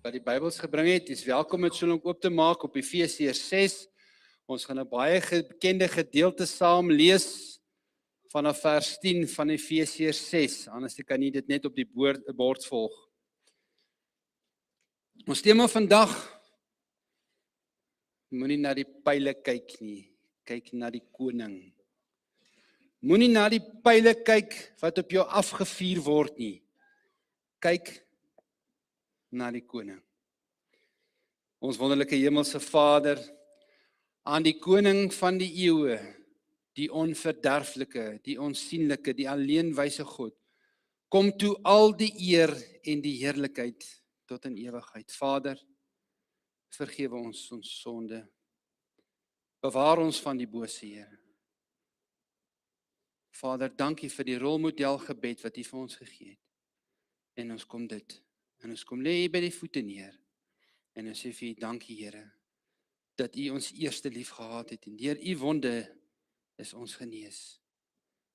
wat die Bybels gebring het, is welkom met so lank oop te maak op Efesiërs 6. Ons gaan 'n baie bekende gedeelte saam lees vanaf vers 10 van Efesiërs 6. Anders kan jy dit net op die bord volg. Ons tema vandag, moenie na die pile kyk nie, kyk na die koning. Moenie na die pile kyk wat op jou afgevuur word nie. Kyk na die koning. Ons wonderlike hemelse Vader, aan die koning van die eeue, die onverderflike, die onsienlike, die alleenwyse God, kom toe al die eer en die heerlikheid tot in ewigheid. Vader, vergewe ons sonde. Bewaar ons van die bose, Here. Vader, dankie vir die rolmodel gebed wat U vir ons gegee het. En ons kom lê by die voete neer. En ons sê vir U dankie, Here, dat U ons eerste lief gehad het en deur U wonde is ons genees.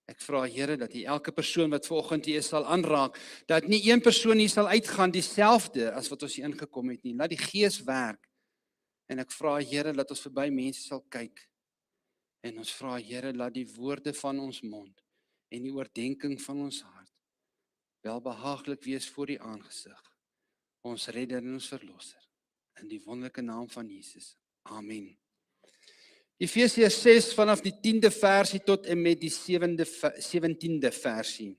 Ek vra, Here, dat U elke persoon wat vanoggend hier is sal aanraak, dat nie een persoon hier sal uitgaan dieselfde as wat ons hier ingekom het nie. Laat die Gees werk. En ek vra, Here, dat ons verby mense sal kyk. En ons vra, Here, laat die woorde van ons mond en die oordeenking van ons hart welbehaaglik wees voor U aangesig. Ons redder en ons verlosser. In die wonderlike naam van Jesus. Amen. Efesiërs 6 vanaf die 10de versie tot en met die 17de versie.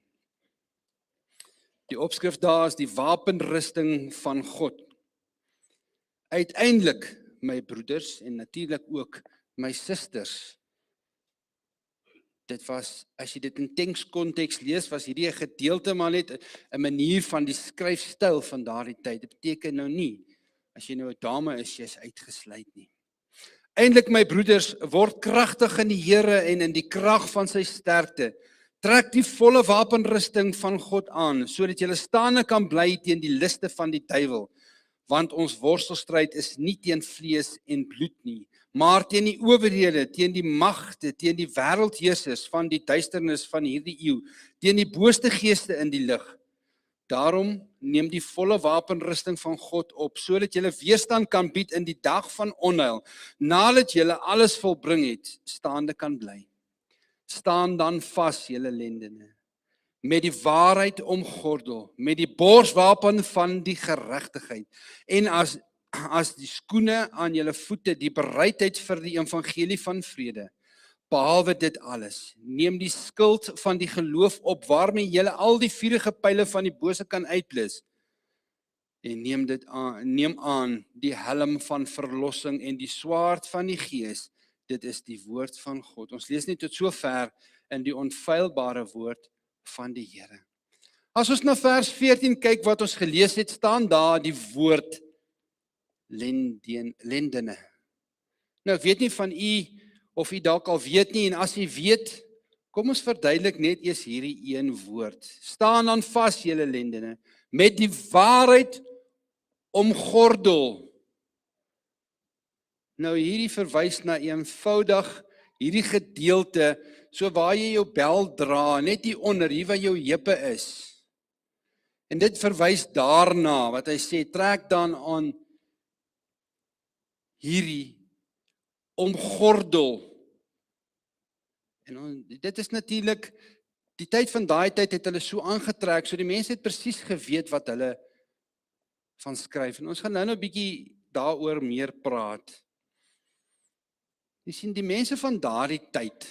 Die opskrif daar is die wapenrusting van God. Uiteindelik, my broeders en natuurlik ook my susters, dit was, as jy dit in tekskonteks lees, was hierdie 'n gedeelte maar net 'n manier van die skryfstyl van daardie tyd. Dit beteken nou nie, as jy nou 'n dame is, jy is uitgesluit nie. Eindelik, my broeders, word kragtig in die Here en in die krag van sy sterkte. Trek die volle wapenrusting van God aan, sodat jy staande kan bly teen die liste van die duiwel. Want ons worstelstryd is nie teen vlees en bloed nie, maar teen die owerhede, teen die magte, teen die wêreldheersers van die duisternis van hierdie eeu, teen die booste geeste in die lig. Daarom neem die volle wapenrusting van God op, sodat jy weerstand kan bied in die dag van onheil, nadat jy alles volbring het, staande kan bly. Staan dan vas, julle lendene, met die waarheid omgordel, met die borswapen van die geregtigheid, en as die skoene aan julle voete, die bereidheid vir die evangelie van vrede. Behalwe dit alles, neem die skild van die geloof op, waarmee julle al die vuurige pyle van die bose kan uitblus. En neem aan die helm van verlossing en die swaard van die Gees. Dit is die woord van God. Ons lees net tot sover in die onfeilbare woord van die Here. As ons na vers 14 kyk wat ons gelees het, staan daar die woord lendene. Nou, ek weet nie van u of u dalk al weet nie, en as u weet, kom ons verduidelik net eers hierdie een woord. Staan dan vas, julle lendene, met die waarheid omgordel. Nou, hierdie verwys na eenvoudig hierdie gedeelte, so waar jy jou bel dra, net hier onder, hier waar jou heupe is. En dit verwys daarna, wat hy sê, trek dan aan hierdie omgordel. En dit is natuurlik, die tyd van daai tyd het hulle so aangetrek, so die mense het presies geweet wat hulle van skryf. En ons gaan nou 'n bietjie daaroor meer praat. Jy sien, die mense van daardie tyd,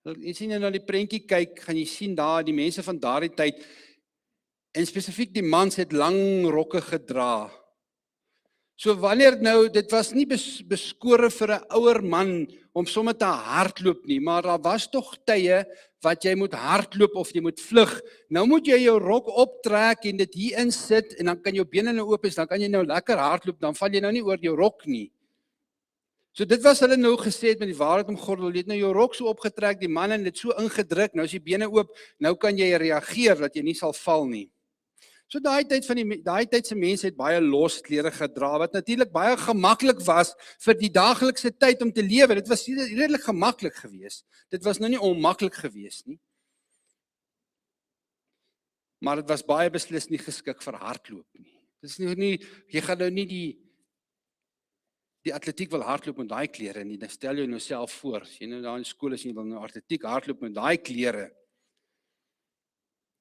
jy sien nou na die prentjie kyk, gaan jy sien daar, die mense van daardie tyd, en spesifiek die mans het lang rokke gedra. So wanneer nou, dit was nie beskore vir 'n ouer man om sommer te hardloop nie, maar daar was tog tye wat jy moet hardloop of jy moet vlug. Nou moet jy jou rok optrek en dit hier insit en dan kan jou bene nou oop is, dan kan jy nou lekker hardloop, dan val jy nou nie oor jou rok nie. So dit was hulle nou gesê het met die waarheid omgordel, jy het nou jou rok so opgetrek, die man het dit so ingedruk, nou is die bene oop, nou kan jy reageer dat jy nie sal val nie. So daai tyd se mense het baie los klere gedra, wat natuurlik baie gemaklik was vir die daaglikse tyd om te lewe. Dit was redelik gemaklik geweest. Dit was nou nie onmaklik geweest nie. Maar dit was baie beslis nie geskik vir hardloop nie. Dis nie jy gaan nou nie die atletiek wil hardloop met daai klere nie. Dan stel jy jouself voor, as jy nou daar in skool is en jy wil nou atletiek hardloop met daai klere.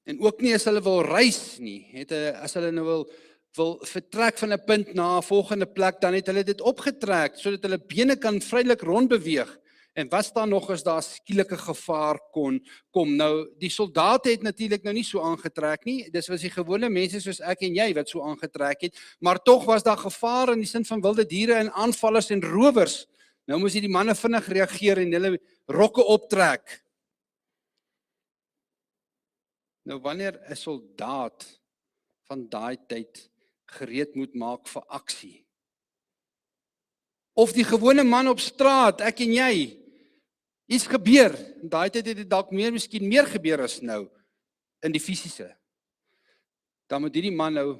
En ook nie as hulle wil reis nie, as hulle nou wil vertrek van 'n punt na 'n volgende plek, dan het hulle dit opgetrek, sodat hulle bene kan vrylik rondbeweeg. En wat staan nog as daar skielike gevaar kom? Nou, die soldate het natuurlik nou nie so aangetrek nie, dis was die gewone mense soos ek en jy wat so aangetrek het, maar tog was daar gevaar in die sin van wilde diere en aanvallers en rowers. Nou moes die manne vinnig reageer en hulle rokke optrek. Nou wanneer 'n soldaat van daai tyd gereed moet maak vir aksie, of die gewone man op straat, ek en jy, iets gebeur, daai tyd het dit dalk miskien meer gebeur as nou, in die fisiese, dan moet hierdie man nou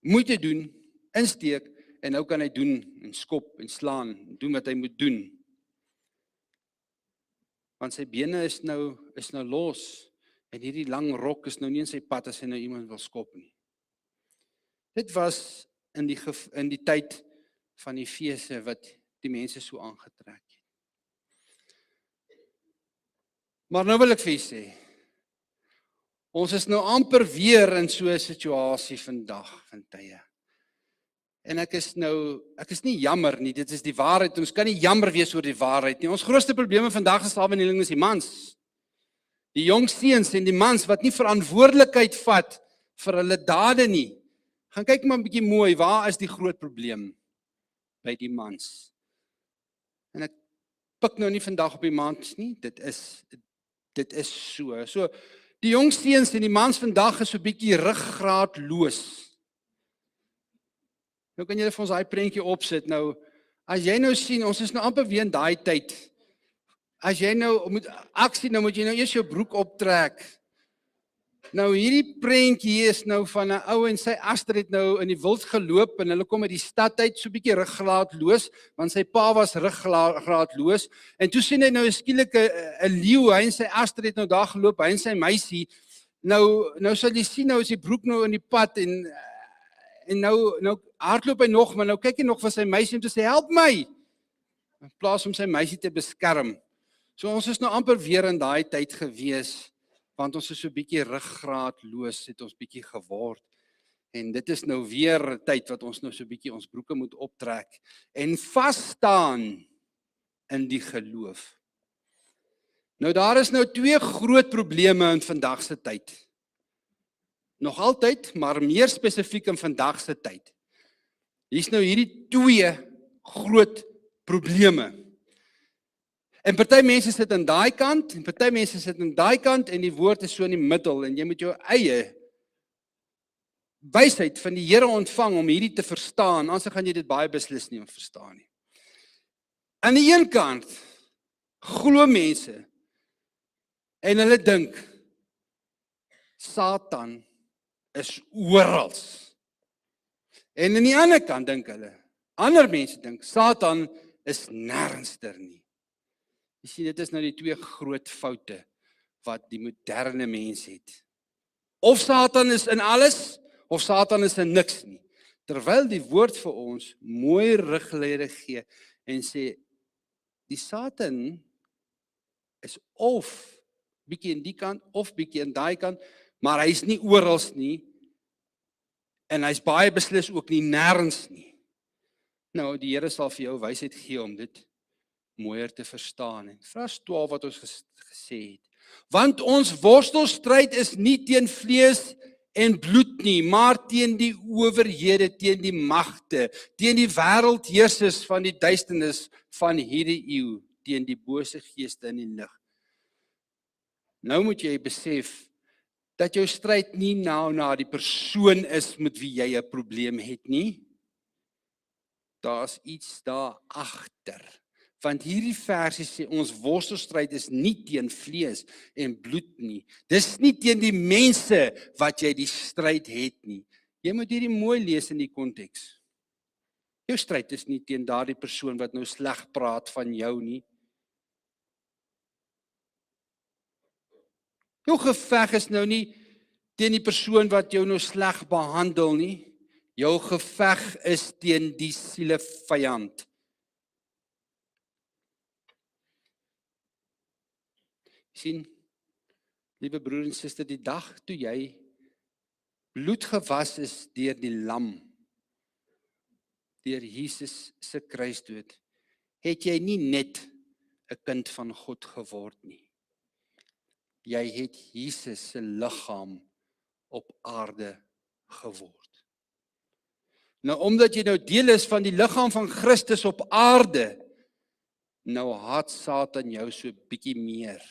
moeite doen, insteek, en nou kan hy doen, en skop, en slaan, en doen wat hy moet doen. Want sy bene is nou los, en hierdie lang rok is nou nie in sy pad as hy nou iemand wil skop nie. Dit was in die tyd van die feeste wat die mense so aangetrek het. Maar nou wil ek vir julle sê, ons is nou amper weer in so 'n situasie vandag, van tye. En ek is nie jammer nie, dit is die waarheid, ons kan nie jammer wees oor die waarheid nie. Ons grootste probleme vandag is samestelling is die mans. Die jong seuns en die mans wat nie verantwoordelikheid vat vir hulle dade nie. Gaan kyk maar 'n bietjie mooi, waar is die groot probleem? By die mans. En ek pik nou nie vandag op die mans nie, dit is so. So, die jong seuns en die mans vandag is so 'n bietjie ruggraatloos. Nou kan jy vir ons daai prentjie opsit. Nou, as jy nou sien, ons is nou amper weer in daai tyd. As jy nou moet aksie, nou moet jy nou eers jou broek optrek. Nou hierdie prentjie is nou van 'n ou en sy Astrid het nou in die wild geloop en hulle kom uit die stad uit so 'n bietjie ruggraatloos, want sy pa was ruggraatloos en toe sien hy nou skielik 'n leeu, hy en sy Astrid het nou daar geloop, hy en sy meisie. Nou sal jy sien, nou is die broek nou in die pad en nou hardloop hy nog, maar nou kyk hy nog vir sy meisie om te sê help my, in plaas om sy meisie te beskerm. So ons is nou amper weer in daai tyd gewees, want ons is so 'n bietjie ruggraatloos, het ons bietjie geword. En dit is nou weer 'n tyd wat ons nou so 'n bietjie ons broeke moet optrek en vas staan in die geloof. Nou daar is nou twee groot probleme in vandag se tyd. Nog altyd, maar meer spesifiek in vandag se tyd. Hier's nou hierdie twee groot probleme. En party mense sit aan daai kant en party mense sit aan daai kant en die woord is so in die middel en jy moet jou eie wysheid van die Here ontvang om hierdie te verstaan, anders gaan jy dit baie beslis nie verstaan nie. Aan die een kant glo mense en hulle dink Satan is oral. En aan die ander kant dink ander mense dink Satan is nêrensder nie. Jy sien, dit is nou die twee groot foute wat die moderne mens het. Of Satan is in alles, of Satan is in niks nie. Terwyl die woord vir ons mooi riglyne gee en sê, die Satan is of bietjie in die kant, of bietjie in daai kant, maar hy is nie oral nie, en hy's baie beslis ook nie nêrens nie. Nou, die Here sal vir jou wysheid gee om dit mooier te verstaan. En vers 12 wat ons gesê het. Want ons worstelstryd is nie teen vlees en bloed nie, maar teen die owerhede, teen die magte, teen die wêreldheersers van die duisternis van hierdie eeu, teen die bose geeste in die lig. Nou moet jy besef dat jou stryd nie nou na die persoon is met wie jy 'n probleem het nie. Daar's iets daar agter. Want hierdie versie sê ons worstelstryd is nie teen vlees en bloed nie. Dis nie teen die mense wat jy die stryd het nie. Jy moet hierdie mooi lees in die konteks. Jou stryd is nie teen daardie persoon wat nou sleg praat van jou nie. Jou geveg is nou nie teen die persoon wat jou nou sleg behandel nie. Jou geveg is teen die sielevyand. Sien, liewe broer en suster, die dag toe jy bloed gewas is deur die lam, deur Jesus se kruisdood, het jy nie net 'n kind van God geword nie. Jy het Jesus se liggaam op aarde geword. Nou omdat jy nou deel is van die liggaam van Christus op aarde, nou haat Satan jou so bietjie meer.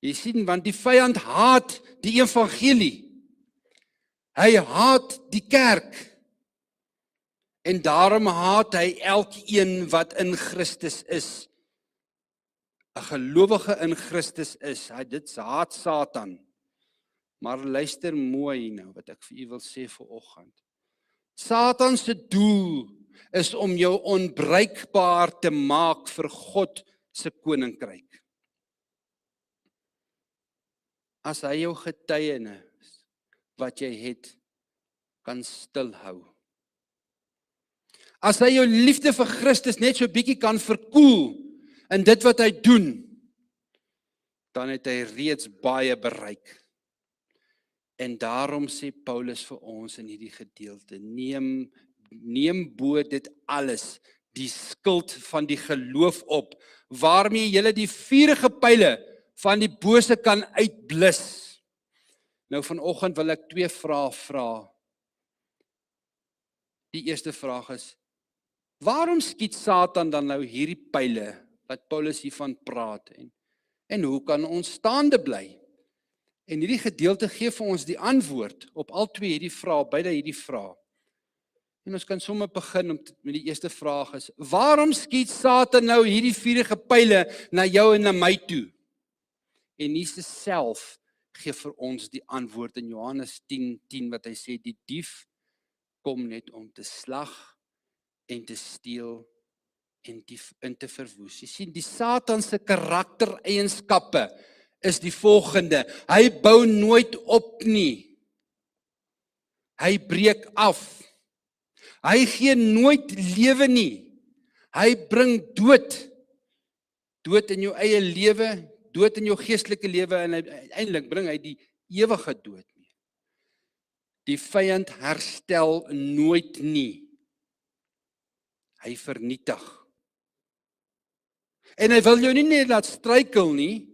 Jy sien, want die vyand haat die evangelie. Hy haat die kerk. En daarom haat hy elkeen wat in Christus is. 'n gelowige in Christus is. Dit haat Satan. Maar luister mooi nou wat ek vir u wil sê vanoggend. Satan se doel is om jou onbruikbaar te maak vir God se koninkryk. As hy jou getuienis wat jy het, kan stilhou. As hy jou liefde vir Christus net so bietjie kan verkoel in dit wat hy doen, dan het hy reeds baie bereik. En daarom sê Paulus vir ons in hierdie gedeelte, neem bo dit alles, die skuld van die geloof op, waarmee julle die vuurige pyle van die bose kan uitblus. Nou vanoggend wil ek 2 vrae vra. Die eerste vraag is, waarom skiet Satan dan nou hierdie pyle wat Paulus hiervan praat en hoe kan ons staande bly? En hierdie gedeelte gee vir ons die antwoord op al 2 hierdie vrae, beide hierdie vrae. En ons kan sommer begin met die eerste vraag is, waarom skiet Satan nou hierdie vuurige pyle na jou en na my toe? En Jesus self gee vir ons die antwoord in Johannes 10:10 wat hy sê, die dief kom net om te slag en te steel en te verwoes. Jy sien, die Satan se karaktereienskappe is die volgende. Hy bou nooit op nie. Hy breek af. Hy gee nooit lewe nie. Hy bring dood. Dood in jou eie lewe, dood in jou geestelike lewe en uiteindelik bring hy die ewige dood mee. Die vyand herstel nooit nie. Hy vernietig. En hy wil jou nie net laat struikel nie.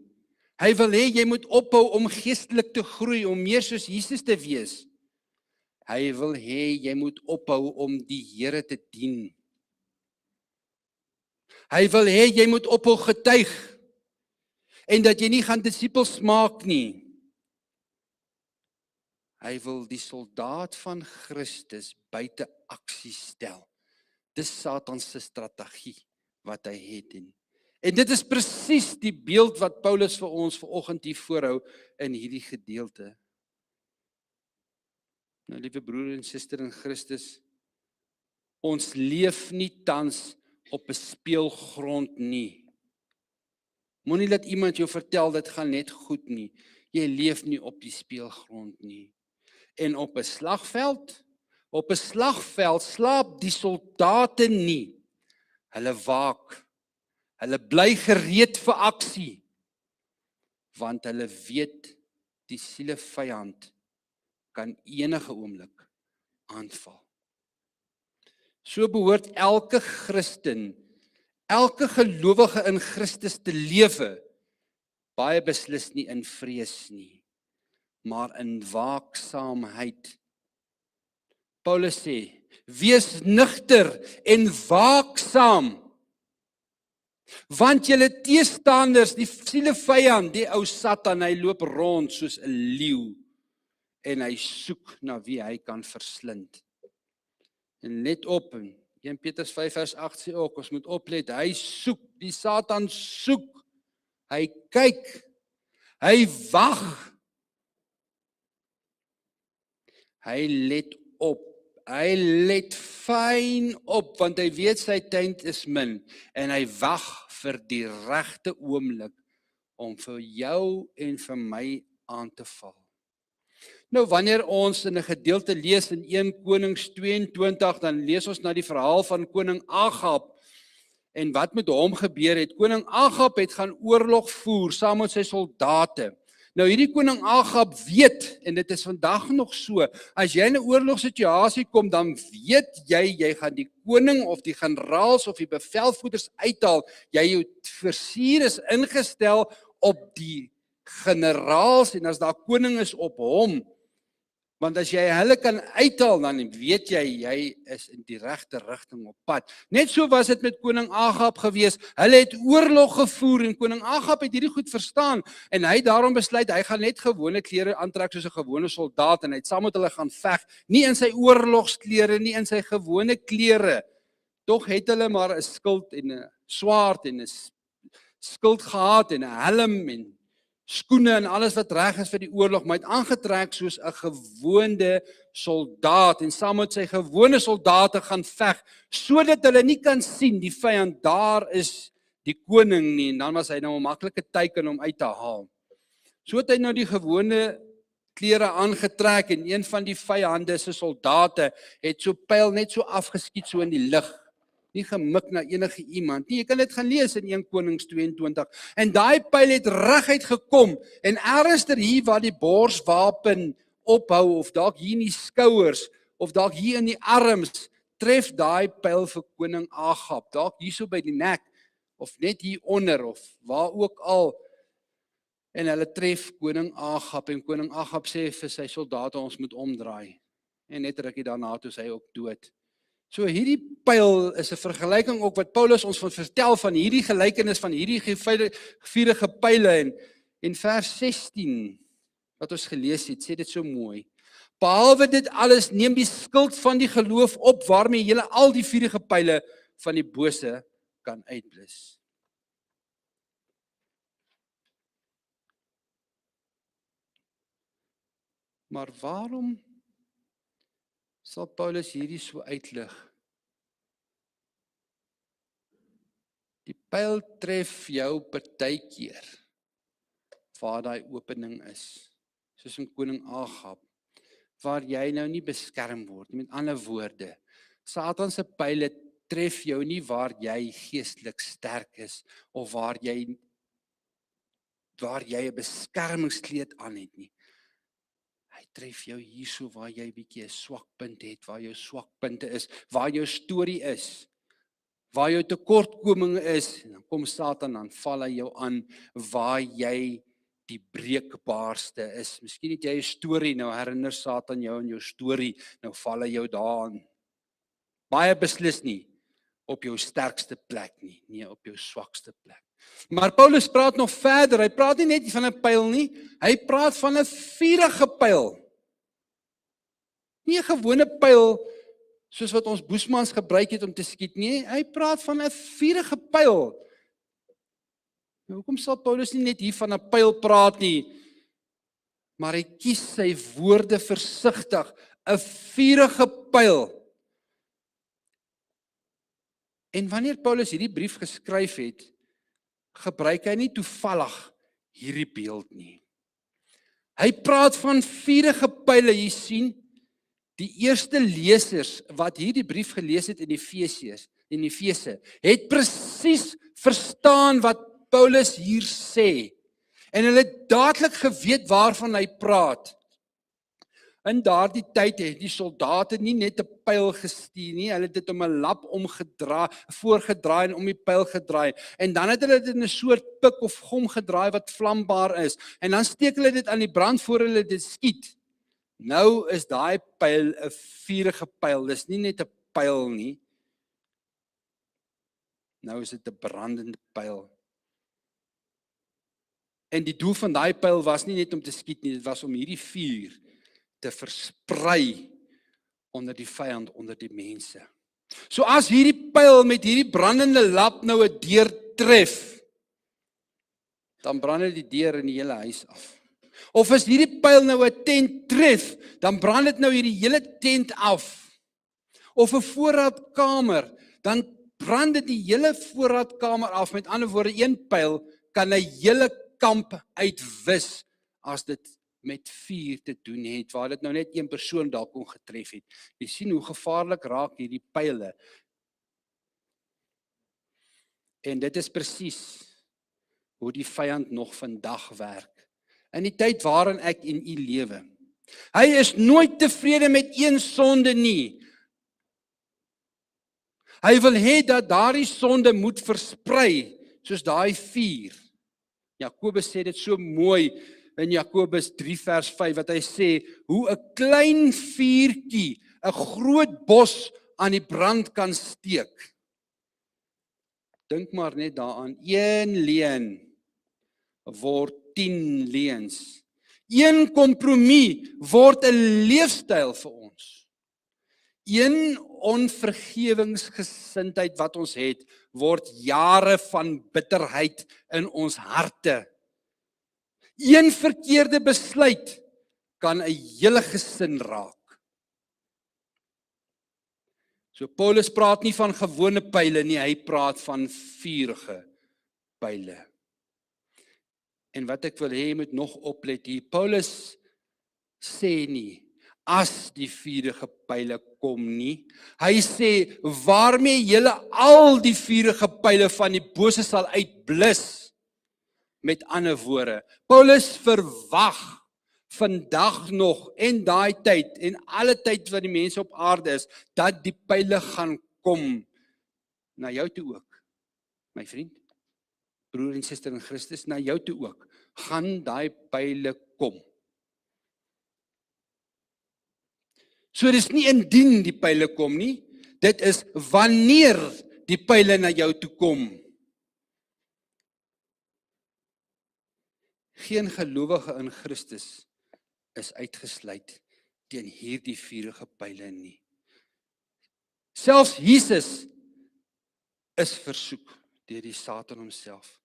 Hy wil hê jy moet ophou om geestelik te groei, om meer soos Jesus te wees. Hy wil hê jy moet ophou om die Here te dien. Hy wil hê jy moet ophou getuig en dat jy nie gaan disippels maak nie. Hy wil die soldaat van Christus buite aksie stel. Dis Satan se strategie wat hy het. En dit is presies die beeld wat Paulus vir ons vanoggend hier voorhou in hierdie gedeelte. Nou, liewe broer en suster in Christus, ons leef nie tans op 'n speelgrond nie. Moenie laat iemand jou vertel dit gaan net goed nie. Jy leef nie op die speelgrond nie. En op 'n slagveld slaap die soldate nie. Hulle waak. Hulle bly gereed vir aksie. Want hulle weet die sielevyand kan enige oomblik aanval. So behoort elke Christen, elke gelowige in Christus te lewe, baie beslis nie in vrees nie, maar in waaksaamheid. Paulus sê, wees nugter en waaksaam, want julle teestanders, die sielevyand, die ou Satan, hy loop rond soos 'n leeu, en hy soek na wie hy kan verslind. En let op, 1 Petrus 5 vers 8 sê ook, ons moet oplet, hy soek, die Satan soek, hy kyk, hy wag, hy let op, hy let fyn op, want hy weet sy tyd is min, en hy wag vir die regte oomblik, om vir jou en vir my aan te val. Nou wanneer ons in 'n gedeelte lees in 1 Konings 22, dan lees ons na die verhaal van koning Agab en wat met hom gebeur het. Koning Agab het gaan oorlog voer saam met sy soldate. Nou hierdie koning Agab weet, en dit is vandag nog so, as jy in 'n oorlogssituasie kom, dan weet jy gaan die koning of die generaals of die bevelvoerders uithaal. Jy jou versier is ingestel op die generaals en as daar koning is op hom. Want as jy hulle kan uithaal, dan weet jy is in die regte rigting op pad. Net so was dit met koning Agab gewees. Hulle het oorlog gevoer en koning Agab het hierdie goed verstaan en hy het daarom besluit, hy gaan net gewone klere aantrek soos 'n gewone soldaat en hy het saam met hulle gaan veg, nie in sy oorlogsklere, nie in sy gewone klere. Tog het hulle maar 'n skild en 'n swaard en 'n skild gehad en 'n helm en skoene en alles wat reg is vir die oorlog, maar hy het aangetrek soos 'n gewone soldaat en saam met sy gewone soldate gaan veg, sodat hulle nie kan sien die vyand daar is die koning nie, en dan was hy nou 'n maklike teken om uit te haal. So het hy nou die gewone klere aangetrek en een van die vyande se soldate het so pyl net so afgeskiet so in die lug. Nie gemik na enige iemand nie. Jy kan dit gaan lees in 1 Konings 22. En daai pyl het reguit gekom en ernstig hier waar die borswapen ophou of dalk hier in die skouers of dalk hier in die arms, tref daai pyl vir koning Agab. Dalk hierso by die nek of net hier onder of waar ook al. En hulle tref koning Agab en koning Agab sê vir sy soldate, ons moet omdraai. En net rukkie daarna toe is hy ook dood. So hierdie pyl is 'n vergelyking ook wat Paulus ons van vertel van hierdie gelykenis van hierdie vurige pyle en vers 16 wat ons gelees het, sê dit so mooi. Behalwe dit alles, neem die skild van die geloof op waarmee julle al die vurige pyle van die bose kan uitblus. Maar waarom sal Paulus hierdie so uitlig? Die pyl tref jou partykeer waar daai opening is, soos in koning Agab, waar jy nou nie beskerm word. Met ander woorde, Satan se pyle tref jou nie waar jy geestelik sterk is of waar jy 'n beskermingskleed aan het nie. Hy tref jou hierso waar jy bietjie 'n swakpunt het, waar jou swakpunte is, waar jou storie is, waar jou tekortkominge is, en dan kom Satan, dan val hy jou aan waar jy die breekbaarste is. Miskien het jy 'n storie, nou herinner Satan jou aan jou storie, nou val hy jou daaraan. Baie beslis nie op jou sterkste plek nie, nie op jou swakste plek. Maar Paulus praat nog verder, hy praat nie net van 'n pyl nie, hy praat van 'n vurige pyl. Nie 'n gewone pyl soos wat ons boesmans gebruik het om te skiet nie, hy praat van 'n vurige pyl. Nou, hoekom sal Paulus nie net hier van 'n pyl praat nie, maar hy kies sy woorde versigtig, 'n vurige pyl. En wanneer Paulus hierdie brief geskryf het, gebruik hy nie toevallig hierdie beeld nie. Hy praat van vurige pyle. Jy sien, die eerste lesers wat hierdie brief gelees het in Efese, het presies verstaan wat Paulus hier sê. En hulle het dadelik geweet waarvan hy praat. In daardie tyd het die soldate nie net 'n pyl gestuur nie, hulle het dit om 'n lap voorgedraai en om die pyl gedraai. En dan het hulle dit in 'n soort pik of gom gedraai wat vlambaar is. En dan steek hulle dit aan die brand voor hulle dit skiet. Nou is daai pyl 'n vurige pyl. Dis nie net 'n pyl nie. Nou is dit 'n brandende pyl. En die doel van daai pyl was nie net om te skiet nie, dit was om hierdie vuur te versprei onder die vyand, onder die mense. So as hierdie pyl met hierdie brandende lap nou 'n deur tref, dan brand dit die deur in die hele huis af. Of as hierdie pyl nou 'n tent tref, dan brand dit nou hierdie hele tent af. Of 'n voorraadkamer, dan brand dit die hele voorraadkamer af. Met ander woorde, een pyl kan 'n hele kamp uitwis as dit met vuur te doen het, waar dit nou net een persoon dalk kon getref het. Jy sien hoe gevaarlik raak hierdie pyle. En dit is presies hoe die vyand nog vandag werk. In die tyd waarin ek en u lewe. Hy is nooit tevrede met een sonde nie. Hy wil hê dat daardie sonde moet versprei, soos daai vuur. Jakobus sê dit so mooi in Jakobus 3 vers 5, wat hy sê, hoe 'n klein vuurtjie 'n groot bos aan die brand kan steek. Dink maar net daaraan, een leuen word 10 leuns. Een kompromie word 'n leefstyl vir ons. Een onvergewingsgesindheid wat ons het, word jare van bitterheid in ons harte. Een verkeerde besluit kan 'n hele gesin raak. So Paulus praat nie van gewone pyle nie, hy praat van vuurige pyle. En wat ek wil hê jy moet nog oplet hier, Paulus sê nie, as die vuurige pyle kom nie. Hy sê, waarmee julle al die vuurige pyle van die bose sal uitblus. Met ander woorde, Paulus verwag vandag nog en daai tyd en alle tyd wat die mense op aarde is, dat die pyle gaan kom na jou toe ook, my vriend, broer en suster in Christus, na jou toe ook, gaan daai pyle kom. So dis nie indien die pyle kom nie, dit is wanneer die pyle na jou toe kom. Geen gelowige in Christus is uitgesluit teen hierdie vuurige pyle nie. Selfs Jesus is versoek deur die Satan homself.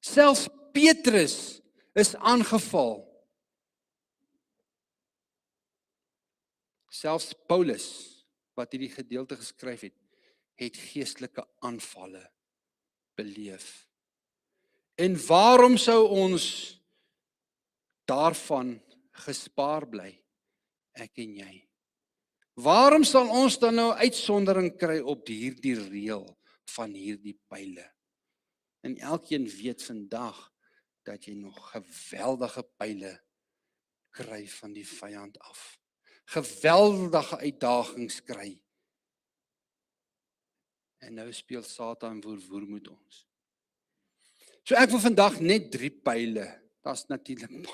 Selfs Petrus is aangeval. Selfs Paulus, wat hierdie gedeelte geskryf het geestelike aanvalle beleef. En waarom sou ons daarvan gespaar bly, ek en jy? Waarom sal ons dan nou uitsondering kry op hierdie reël van hierdie pyle? En elkeen weet vandag dat jy nog geweldige pyle kry van die vyand af. Geweldige uitdagings kry. En nou speel Satan woer met ons. So ek wil vandag net 3 pyle, daar's natuurlik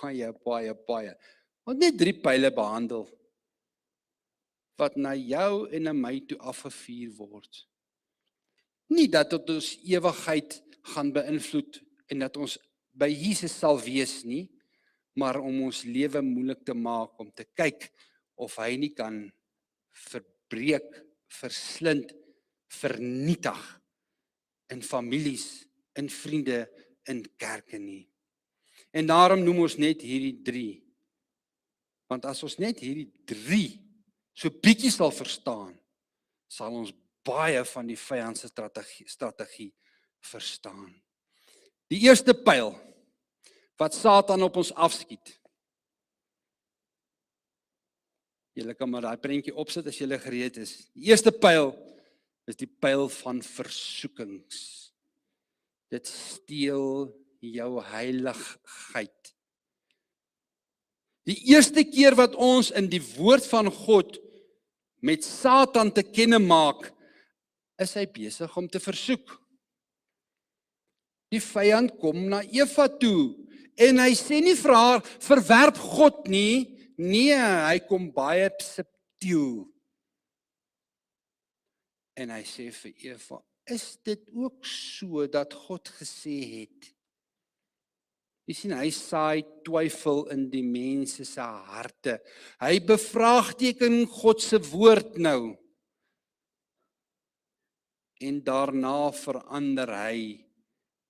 baie, want net 3 pyle behandel, wat na jou en na my toe afgevuur word. Nie dat dit ons ewigheid gaan beïnvloed, en dat ons by Jesus sal wees nie, maar om ons lewe moeilik te maak, om te kyk, of hy nie kan verbreek, verslind, vernietig, in families, in vriende, in kerke nie. En daarom noem ons net hierdie 3. Want as ons net hierdie 3 so bietjie sal verstaan, sal ons baie van die vyand se strategie verstaan. Die eerste pyl wat Satan op ons afskiet. Julle kan maar daai prentjie opsit as julle gereed is. Die eerste pyl is die pyl van versoekings. Dit steel jou heiligheid. Die eerste keer wat ons in die woord van God met Satan te kenne maak, is hy besig om te versoek. Die vyand kom na Eva toe en hy sê nie vir haar, verwerp God nie. Nee, hy kom baie subtiel. En hy sê vir Eva, is dit ook so dat God gesê het? Jy sien, hy saai twyfel in die mense se harte. Hy bevraagteken God se woord nou. En daarna verander hy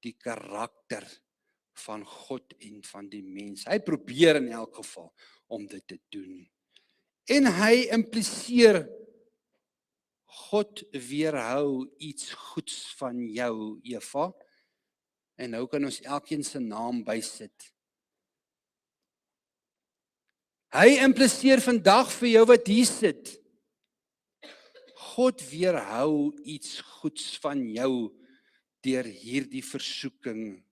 die karakter van God en van die mens. Hy probeer in elk geval om dit te doen. En hy impliseer, God weerhou iets goeds van jou, Eva. En nou kan ons elkeen se naam bysit. Hy impliseer vandag vir jou wat hier sit. God weerhou iets goeds van jou deur hierdie versoeking.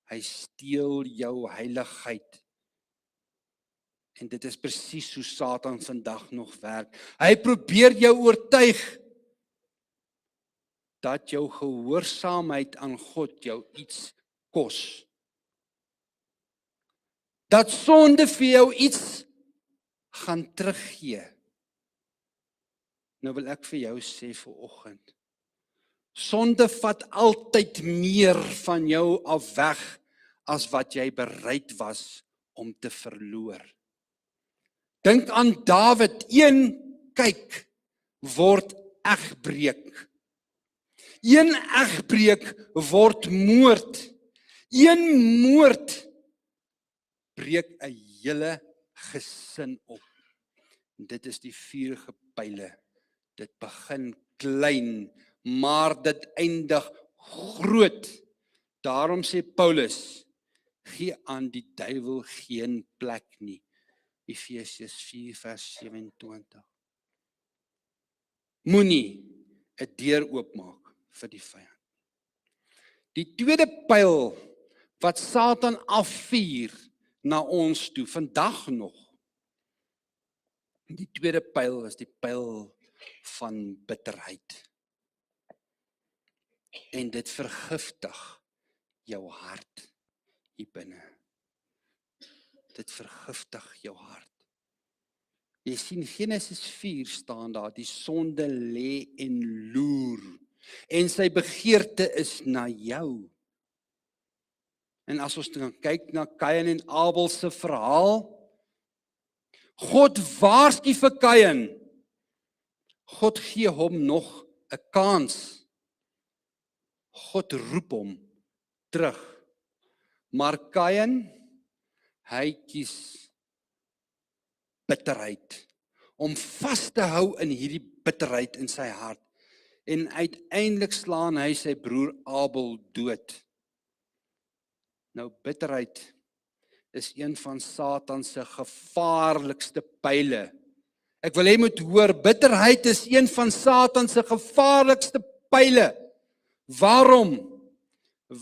Hy steel jou heiligheid. En dit is presies hoe Satan vandag nog werk. Hy probeer jou oortuig dat jou gehoorsaamheid aan God jou iets kos. Dat sonde vir jou iets gaan teruggee. Nou wil ek vir jou sê vanoggend, sonde vat altyd meer van jou af weg as wat jy bereid was om te verloor. Dink aan Dawid, een kyk word egbreek. Een egbreek word moord. Een moord breek 'n hele gesin op. En dit is die vuurige pile. Dit begin klein, maar dit eindig groot. Daarom sê Paulus, gee aan die duiwel geen plek nie. Efesiërs 4 vers 27. Moenie 'n deur oopmaak vir die vyand. Die tweede pyl wat Satan afvuur na ons toe, vandag nog. Die tweede pyl is die pyl van bitterheid. En dit vergiftig jou hart hier binne. Dit vergiftig jou hart. Jy sien Genesis 4 staan daar, die sonde lê en loer. En sy begeerte is na jou. En as ons dan kyk na Kain en Abel se verhaal, God waarsku vir Kain. God gee hom nog 'n kans. God roep hom terug. Maar Kain, hy kies bitterheid. Om vas te hou in hierdie bitterheid in sy hart. En uiteindelik slaan hy sy broer Abel dood. Nou bitterheid is een van Satan se gevaarlikste pyle. Ek wil hê jy moet hoor, bitterheid is een van Satan se gevaarlikste pyle. Waarom?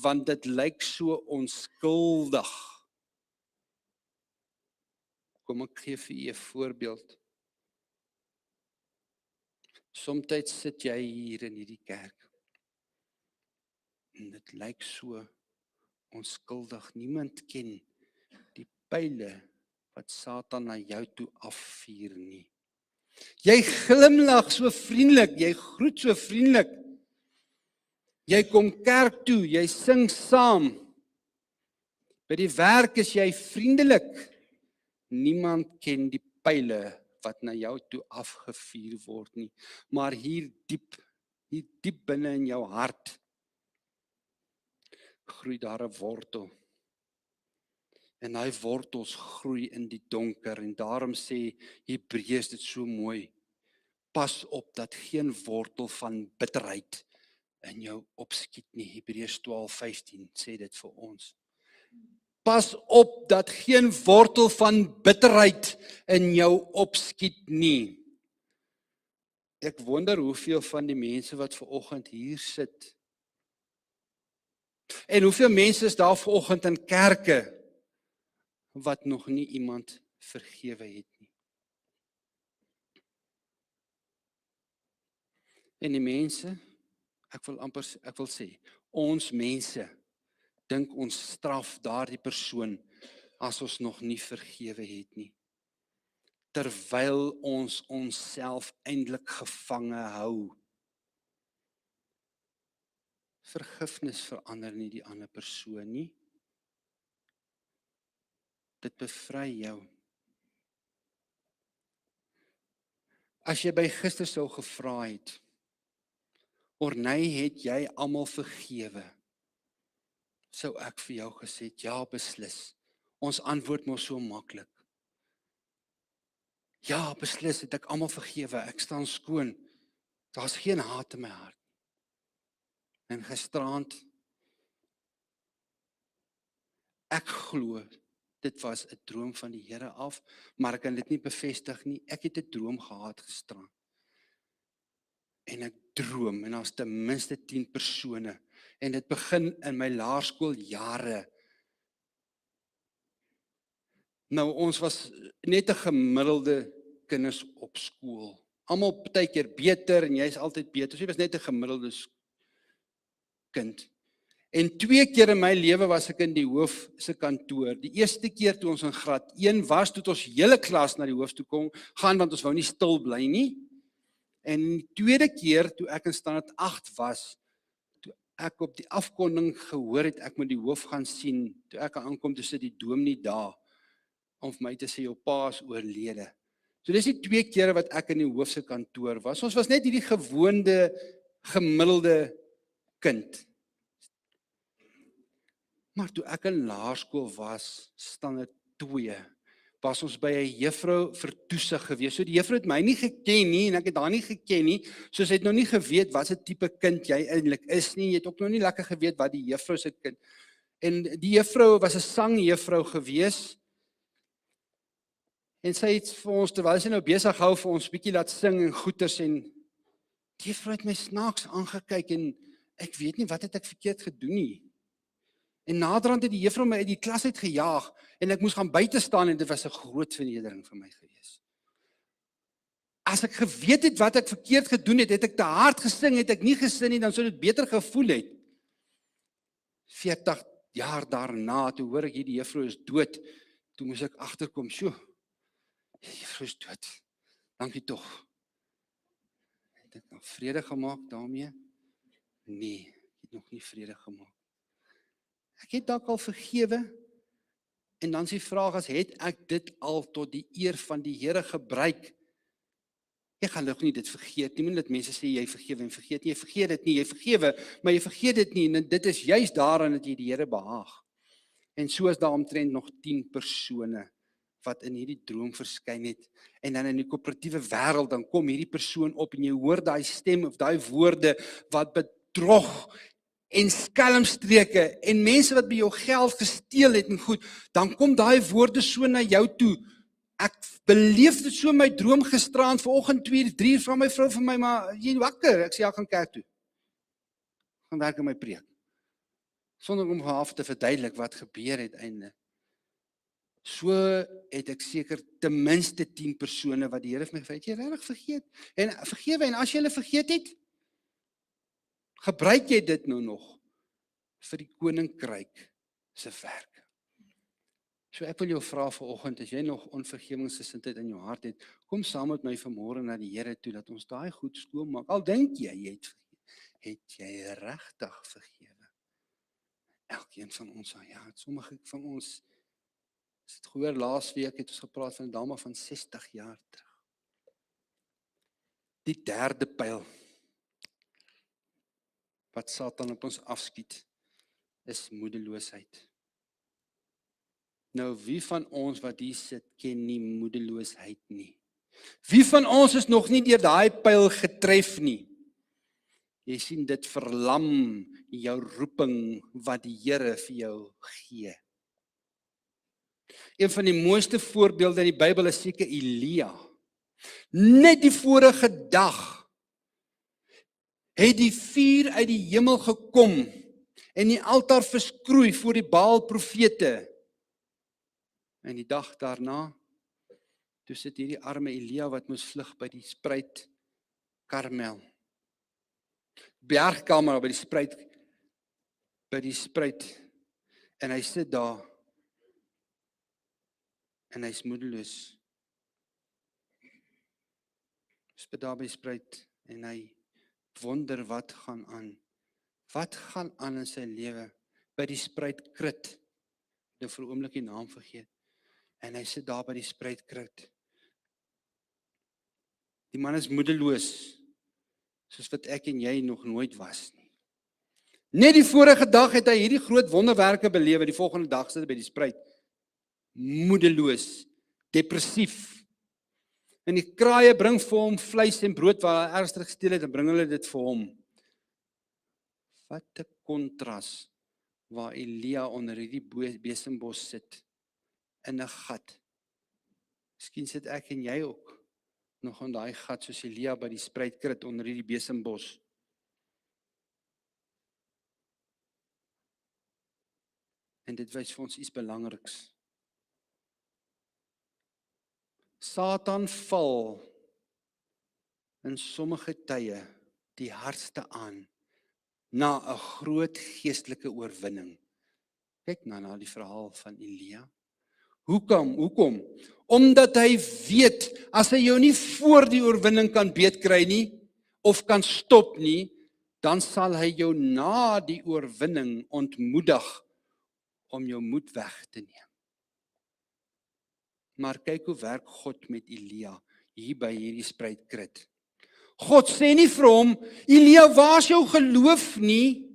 Want dit lyk so onskuldig. Kom ek gee vir u 'n voorbeeld. Somstyds sit jy hier in hierdie kerk. En dit lyk so onskuldig. Niemand ken die pyle wat Satan na jou toe afvuur nie. Jy glimlag so vriendelik, jy groet so vriendelik. Jy kom kerk toe, jy sing saam. By die werk is jy vriendelik. Niemand ken die pyle wat na jou toe afgevuur word nie. Maar hier diep binne in jou hart, groei daar 'n wortel. En daai wortels groei in die donker. En daarom sê Hebreërs dit so mooi. Pas op dat geen wortel van bitterheid in jou opskiet nie. Hebreërs 12:15 sê dit vir ons. Pas op dat geen wortel van bitterheid in jou opskiet nie. Ek wonder hoeveel van die mense wat vanoggend hier sit, en hoeveel mense is daar vanoggend in kerke, wat nog nie iemand vergewe het nie. En die mense, ek wil sê, ons mense, dink ons straf daardie persoon as ons nog nie vergewe het nie. Terwyl ons onsself eintlik gevange hou. Vergifnis verander nie die ander persoon nie. Dit bevry jou. As jy by gister sou gevra het, Orney, het jy almal vergewe? Sou ek vir jou gesê het, ja, beslis. Ons antwoord mos so maklik. Ja, beslis het ek almal vergewe, ek staan skoon. Daar's geen haat in my hart. En gisterand, ek glo, Dit was 'n droom van die Here af, maar ek kan dit nie bevestig nie. Ek het 'n droom gehad gisteraan. En ek droom, en daar's ten minste 10 persone. En dit begin in my laerskooljare. Nou, ons was net 'n gemiddelde kinders op skool. Almal partykeer beter, en jy's altyd beter. So jy was net 'n gemiddelde kind. En 2 keer in my lewe was ek in die hoof se kantoor. Die eerste keer toe ons in graad 1 was, toe het ons hele klas na die hoof toe kom gaan, want ons wou nie stil bly nie. En die tweede keer toe ek in standaard 8 was, toe ek op die afkondiging gehoor het ek moet die hoof gaan sien, toe ek aankom, toe sit die dominee daar om vir my te sê jou pa is oorlede. So dis die 2 kere wat ek in die hoof se kantoor was. Ons was net hierdie gewoonde gemiddelde kind. Maar toe ek in laerskool was, standaard 2, was ons by 'n juffrou vir toesig gewees. So die juffrou het my nie geken nie en ek het haar nie geken nie. So sy het nog nie geweet wat se tipe kind jy eintlik is nie. Jy het ook nog nie lekker geweet wat die juffrou se kind. En die juffrou was 'n sangjuffrou gewees. En sy het vir ons, terwyl sy nou besig hou vir ons bietjie laat sing en goeters, en die juffrou het my snaaks aangekyk en ek weet nie wat het ek verkeerd gedoen nie. En naderhand het die juffrou my uit die klas uit gejaag en ek moes gaan buite staan en dit was 'n groot vernedering vir my gewees. As ek geweet het wat ek verkeerd gedoen het, het ek te hard gesing, het ek nie gesing nie, dan sou dit beter gevoel het. 40 jaar daarna, toe hoor ek hierdie juffrou is dood, toe moes ek agterkom, sjoe, die juffrou is dood, dankie tog. Het ek nog vrede gemaak daarmee? Nee, ek het nog nie vrede gemaak. Ek het dalk al vergewe, en dan is die vraag as, het ek dit al tot die eer van die Here gebruik? Jy gaan nog nie dit vergeet nie, dat mense sê jy vergewe en vergeet nie, jy vergeet dit nie, jy vergewe, maar jy vergeet dit nie, en dit is juist daaraan dat jy die Here behaag. En so is daar omtrent nog 10 persone wat in hierdie droom verskyn het, en dan in die koöperatiewe wêreld, dan kom hierdie persoon op, en jy hoor daai stem, of daai woorde, wat bedrog, en skelmstreke, en mense wat by jou geld gesteel het, en goed, dan kom daai woorde so na jou toe. Ek beleef dit so in my droom gisteraan, vanoggend 2, 3 van my vrou vir my, maar jy wakker, ek sê ja, gaan kerk toe. Gaan werk in my preek. Sonder om half te verduidelik wat gebeur het einde. So het ek seker ten minste 10 persone wat die Here vir my gesê het, jy regtig vergeet, en vergewe, en as jy hulle vergeet het, gebruik jy dit nou nog vir die koninkryk se werk. So ek wil jou vra vanoggend, as jy nog onvergewensgesindheid in jou hart het, kom saam met my vanmôre na die Here toe, dat ons daai goed skoonmaak. Al dink jy het jy regtig vergewe? Elkeen van ons, ja, sommige van ons, het gehoor laasweek het ons gepraat van 'n dame van 60 jaar terug. Die derde pyl wat Satan op ons afskiet, is moedeloosheid. Nou, wie van ons wat hier sit, ken nie moedeloosheid nie? Wie van ons is nog nie deur daai pyl getref nie? Jy sien, dit verlam jou roeping wat die Here vir jou gee. Een van die mooiste voorbeelde in die Bybel is seker Elia. Net die vorige dag het die vuur uit die hemel gekom en die altaar verskroei voor die Baal profete. En die dag daarna, toe sit hierdie arme Elia wat moes vlug by die spruit Karmel. Bergkamer by die spruit, en hy sit daar, en hy's moedeloos. Sit daar by die spruit, en hy wonder wat gaan aan. Wat gaan aan in sy lewe? By die spruitkrit, nou vir 'n oomblik die naam vergeet. En hy sit daar by die spruitkrit. Die man is moedeloos, soos wat ek en jy nog nooit was nie. Net die vorige dag het hy hierdie groot wonderwerke belewe, die volgende dag sit hy by die spruit. Moedeloos, depressief. En die kraaie bring vir hom vleis en brood wat hy ernstig gesteel het, en bring hulle dit vir hom. Wat 'n kontras waar Elia onder hierdie besembos sit in 'n gat. Miskien sit ek en jy ook nog in daai gat soos Elia by die spruitkrit onder hierdie besembos. En dit wys vir ons iets belangriks. Satan val in sommige tye die hardste aan na 'n groot geestelike oorwinning. Kyk na die verhaal van Elia. Hoekom? Omdat hy weet, as hy jou nie voor die oorwinning kan beetkry nie, of kan stop nie, dan sal hy jou na die oorwinning ontmoedig om jou moed weg te neem. Maar kyk hoe werk God met Elia, hier by hierdie spruitkrit. God sê nie vir hom, Elia, waar is jou geloof nie?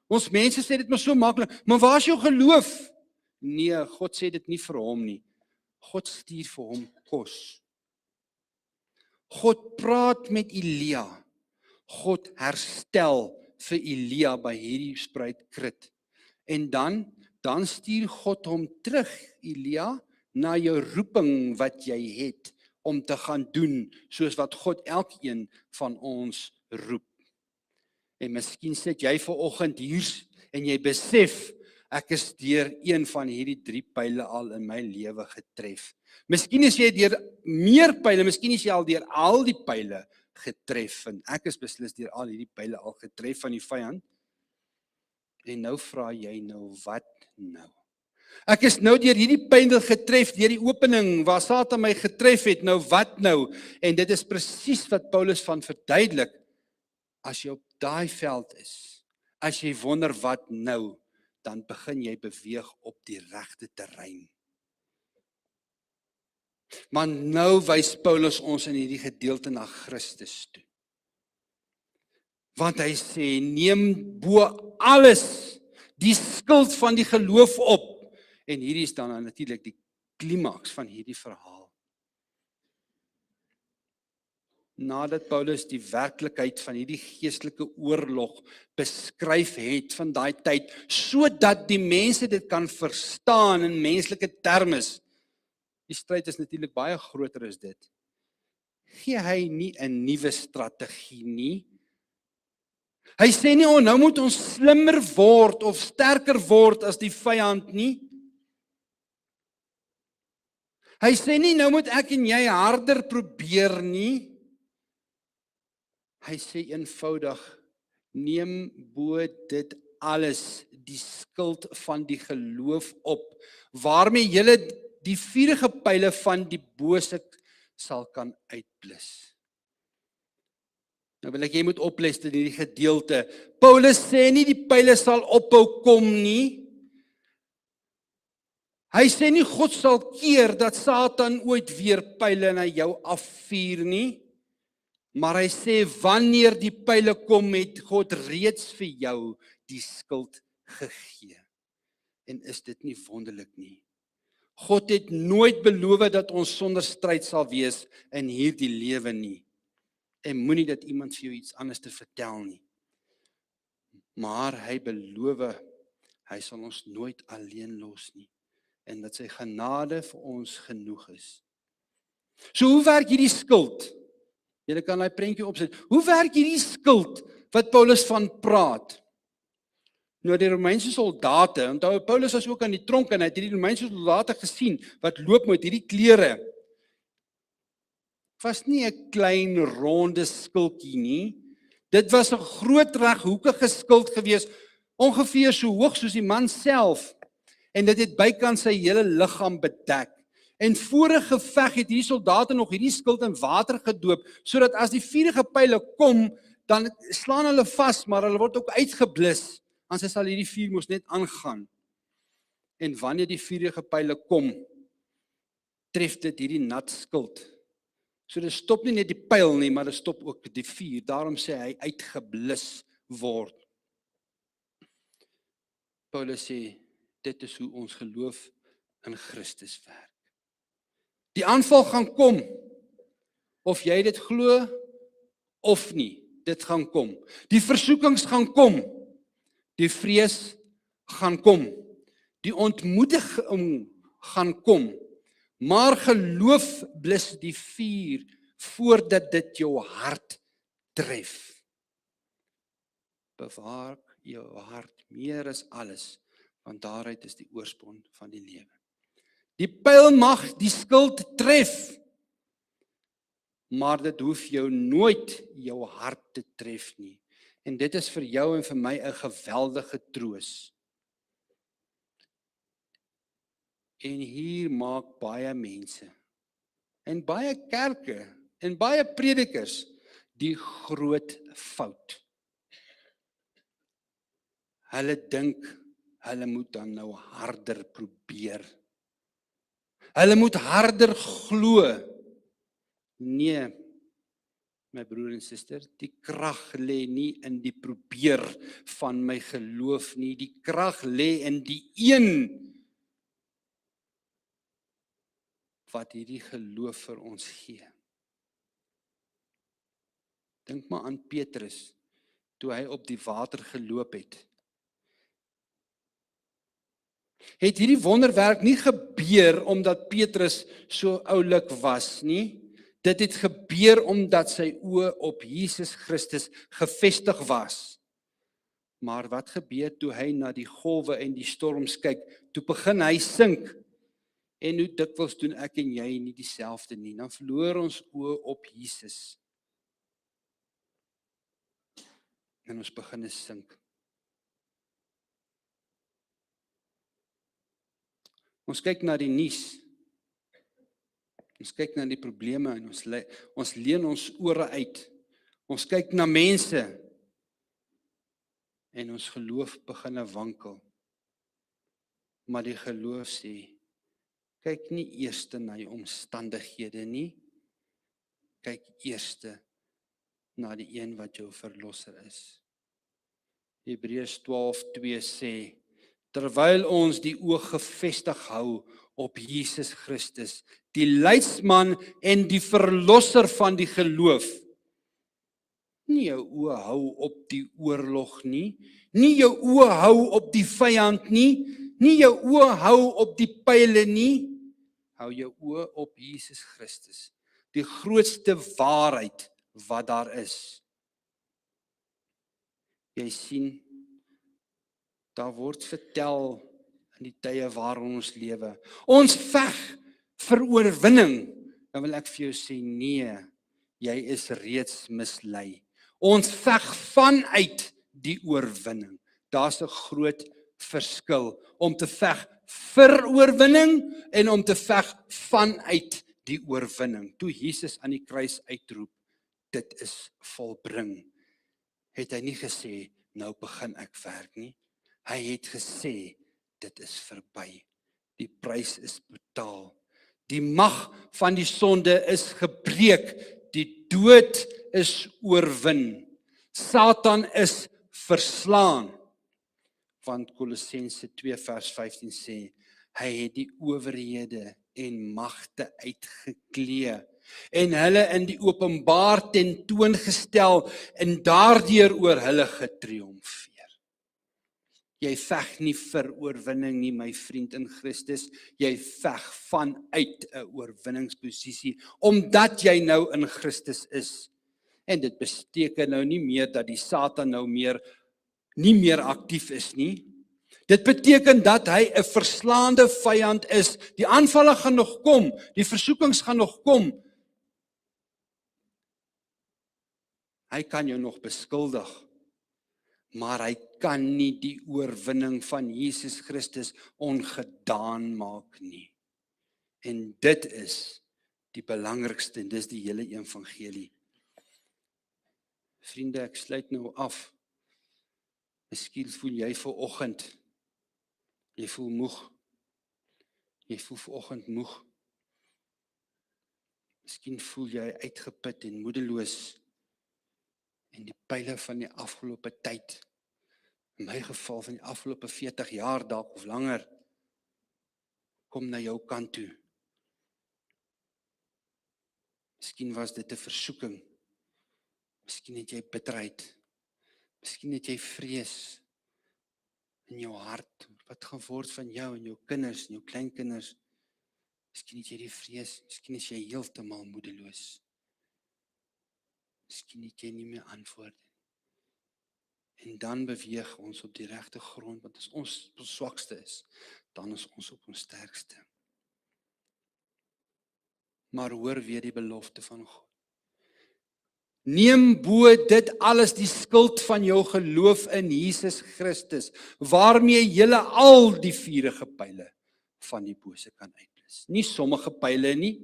Ons mense sê dit maar so maklik, maar waar is jou geloof? Nee, God sê dit nie vir hom nie. God stuur vir hom kos. God praat met Elia. God herstel vir Elia by hierdie spruitkrit. En dan stuur God hom terug, Elia, na jou roeping wat jy het om te gaan doen, soos wat God elkeen van ons roep. En miskien sit jy vanoggend hier en jy besef, ek is deur een van hierdie 3 pile al in my lewe getref. Miskien is jy deur meer pile, miskien is jy al deur al die pile getref, en ek is beslis deur al hierdie pile al getref van die vyand. En nou vra jy nou, wat nou? Ek is nou deur hierdie pyndel getref, deur die opening waar Satan my getref het, nou wat nou? En dit is presies wat Paulus van verduidelik. As jy op daai veld is, as jy wonder wat nou, dan begin jy beweeg op die regte terrein. Maar nou wys Paulus ons in hierdie gedeelte na Christus toe. Want hy sê, neem bo alles die skuld van die geloof op. En hierdie is dan natuurlik die klimaks van hierdie verhaal. Nadat Paulus die werklikheid van hierdie geestelike oorlog beskryf het van daai tyd, sodat die mense dit kan verstaan in menslike termes. Die stryd is natuurlik baie groter as dit. Gee hy nie 'n nuwe strategie nie. Hy sê nie, nou moet ons slimmer word of sterker word as die vyand nie. Hy sê nie, nou moet ek en jy harder probeer nie. Hy sê eenvoudig, neem bo dit alles die skuld van die geloof op, waarmee julle die vuurige pyle van die bose sal kan uitblus. Nou wil ek jy moet oplet in hierdie gedeelte. Paulus sê nie die pyle sal ophou kom nie. Hy sê nie God sal keer dat Satan ooit weer pyle na jou afvuur nie. Maar hy sê wanneer die pyle kom, het God reeds vir jou die skuld gegee. En is dit nie wonderlik nie? God het nooit beloof dat ons sonder stryd sal wees in hierdie lewe nie. En moenie dat iemand vir jou iets anders te vertel nie. Maar hy beloof, hy sal ons nooit alleen los nie. En dat sy genade vir ons genoeg is. So hoe werk hierdie skuld? Julle kan daai prentjie opsit. Hoe werk hierdie skuld wat Paulus van praat? Nou die Romeinse soldate, onthou Paulus was ook aan die tronk en hy het hierdie Romeinse soldate gesien wat loop met hierdie klere. Was nie 'n klein ronde skildjie nie. Dit was 'n groot reghoekige skild gewees, ongeveer so hoog soos die man self. En dit het bykans sy hele liggaam bedek. En voor 'n geveg het hierdie soldate nog hierdie skild in water gedoop, sodat as die vuurige pyle kom, dan slaan hulle vas, maar hulle word ook uitgeblus. Anders sal hierdie vuur mos net aangaan. En wanneer die vuurige pyle kom, tref dit hierdie nat skild. So dit stop nie net die pyl nie, maar dit stop ook die vuur. Daarom sê hy uitgeblus word. Paulus sê, dit is hoe ons geloof in Christus werk. Die aanval gaan kom, of jy dit glo of nie, dit gaan kom. Die versoekings gaan kom, die vrees gaan kom. Die ontmoediging gaan kom. Maar geloof blus die vuur voordat dit jou hart tref. Bewaar jou hart meer as alles, want daaruit is die oorsprong van die lewe. Die pyl mag die skild tref, maar dit hoef jou nooit jou hart te tref nie. En dit is vir jou en vir my 'n geweldige troos. En hier maak baie mense, en baie kerke, en baie predikers, die groot fout. Hulle dink, hulle moet dan nou harder probeer. Hulle moet harder glo. Nee, my broer en suster, die krag lê nie in die probeer van my geloof nie. Die krag lê in die een wat hierdie geloof vir ons gee. Dink maar aan Petrus, toe hy op die water geloop het. Het hierdie wonderwerk nie gebeur omdat Petrus so oulik was nie. Dit het gebeur omdat sy oë op Jesus Christus gefestig was. Maar wat gebeur toe hy na die golwe en die storms kyk? Toe begin hy sink. En hoe dikwels doen ek en jy nie dieselfde nie. Dan verloor ons oë op Jesus. En ons begin sink. Ons kyk na die nuus. Ons kyk na die probleme en ons leen ons ore uit. Ons kyk na mense en ons geloof begin wankel. Maar die geloof sê, kyk nie eers na die omstandighede nie. Kyk eers na die een wat jou verlosser is. Hebreërs 12:2 sê, terwyl ons die oog gefestig hou op Jesus Christus, die leidsman en die verlosser van die geloof. Nie jou oë hou op die oorlog nie, nie jou oë hou op die vyand nie, nie jou oë hou op die pyle nie, hou jou oë op Jesus Christus, die grootste waarheid wat daar is. Jy sien, daar word vertel in die tye waarin ons lewe. Ons veg vir oorwinning. Dan wil ek vir jou sê, nee, jy is reeds mislei. Ons veg vanuit die oorwinning. Daar's 'n groot verskil om te veg vir oorwinning en om te veg vanuit die oorwinning. Toe Jesus aan die kruis uitroep, dit is volbring, het hy nie gesê, nou begin ek werk nie. Hy het gesê, dit is verby. Die prys is betaal. Die mag van die sonde is gebreek. Die dood is oorwin. Satan is verslaan. Want Kolossense 2:15 sê, hy het die owerhede en magte uitgeklee en hulle in die openbaar tentoongestel en daardeur oor hulle getriomfeer. Jy veg nie vir oorwinning nie, my vriend in Christus. Jy veg vanuit 'n oorwinningsposisie, omdat jy nou in Christus is. En dit beteken nou nie meer dat die Satan nou nie meer aktief is nie. Dit beteken dat hy 'n verslaande vyand is. Die aanvalle gaan nog kom, die versoekings gaan nog kom. Hy kan jou nog beskuldig, maar hy kan nie die oorwinning van Jesus Christus ongedaan maak nie. En dit is die belangrikste, en dis die hele evangelie. Vriende, ek sluit nou af. Miskien voel jy vanoggend, jy voel moeg. Jy voel vanoggend moeg. Miskien voel jy uitgeput en moedeloos. En die pyle van die afgelope tyd, in my geval van die afgelope 40 jaar dalk of langer, kom na jou kant toe. Miskien was dit 'n versoeking. Miskien het jy bitterheid. Miskien het jy vrees in jou hart. Wat gaan word van jou en jou kinders en jou kleinkinders? Miskien het jy die vrees, miskien is jy heeltemal moedeloos. Miskien het jy nie meer antwoorde. En dan beweeg ons op die regte grond, want as ons op ons swakste is, dan is ons op ons sterkste. Maar hoor weer die belofte van God. Neem bo dit alles die skuld van jou geloof in Jesus Christus, waarmee julle al die vurige pile van die bose kan uitblus. Nie sommige pile nie,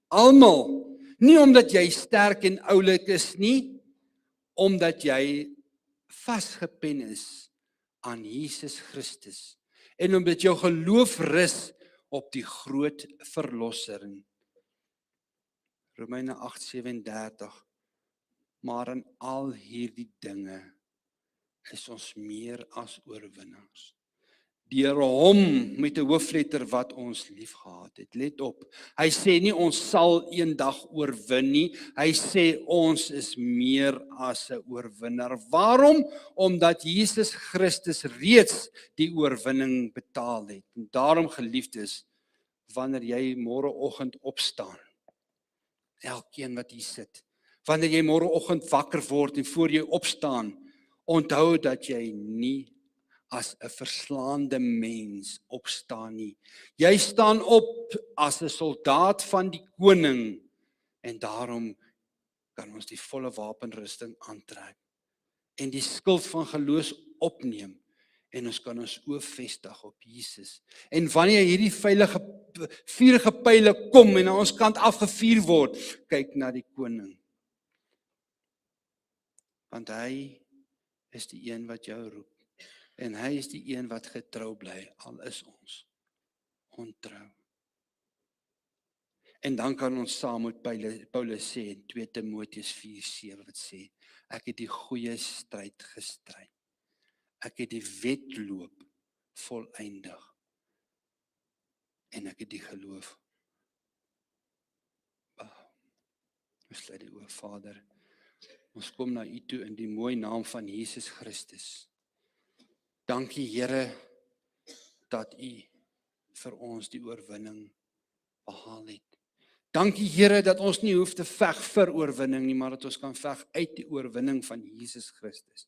almal. Nie omdat jy sterk en oulik is nie, omdat jy vasgepen is aan Jesus Christus en omdat jou geloof rus op die groot verlosser. Romeine 8:37. Maar in al hierdie dinge is ons meer as oorwinnaars. Deur hom met 'n hoofletter wat ons liefgehad het. Let op, hy sê nie ons sal eendag oorwin nie, hy sê ons is meer as 'n oorwinnaar. Waarom? Omdat Jesus Christus reeds die oorwinning betaal het. En daarom, geliefdes, wanneer jy môreoggend opstaan, elkeen wat hier sit, wanneer jy môreoggend wakker word en voor jy opstaan, onthou dat jy nie as 'n verslaande mens opstaan nie. Jy staan op as 'n soldaat van die koning en daarom kan ons die volle wapenrusting aantrek en die skild van geloof opneem en ons kan ons oë vestig op Jesus. En wanneer hierdie vurige pile kom en aan ons kant afgevuur word, kyk na die koning. Want hy is die een wat jou roep. En hy is die een wat getrou bly, al is ons ontrou. En dan kan ons saam met Paulus sê in 2 Timoteus 4:7 wat sê, ek het die goeie stryd gestry. Ek het die wedloop volëindig. En ek het die geloof. Ons sluit die oë, Vader. Ons kom na U toe in die mooi naam van Jesus Christus. Dankie Here dat U vir ons die oorwinning behaal het. Dankie Here dat ons nie hoef te veg vir oorwinning nie, maar dat ons kan veg uit die oorwinning van Jesus Christus.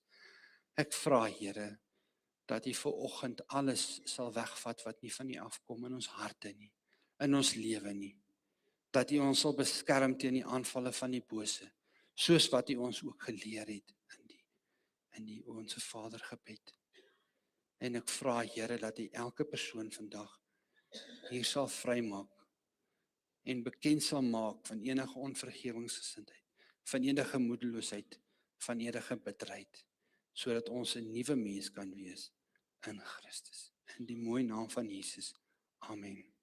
Ek vra Here dat U vanoggend alles sal wegvat wat nie van U afkom in ons harte nie, in ons lewe nie. Dat U ons sal beskerm teen die aanvalle van die bose, soos wat U ons ook geleer het in die Onse Vader gebed. En ek vra Here dat U elke persoon vandag hier sal vrymaak en bekend sal maak van enige onvergewingsgesindheid, van enige moedeloosheid, van enige bitterheid, sodat ons 'n nuwe mens kan wees in Christus. In die mooi naam van Jesus. Amen.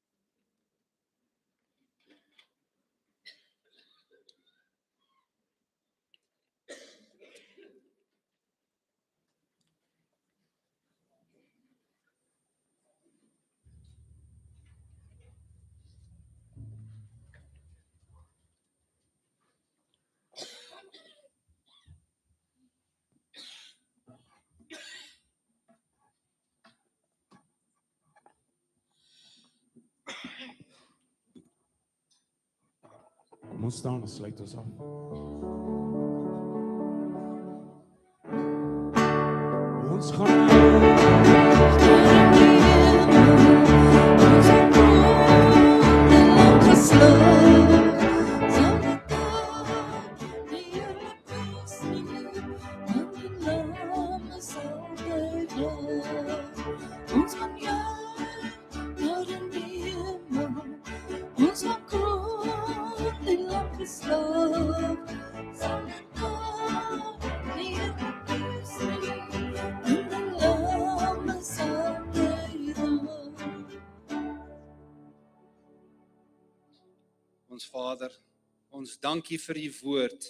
Kom ons staan en sluit ons af. Ons gaan Ons Vader, ons dankie vir U woord.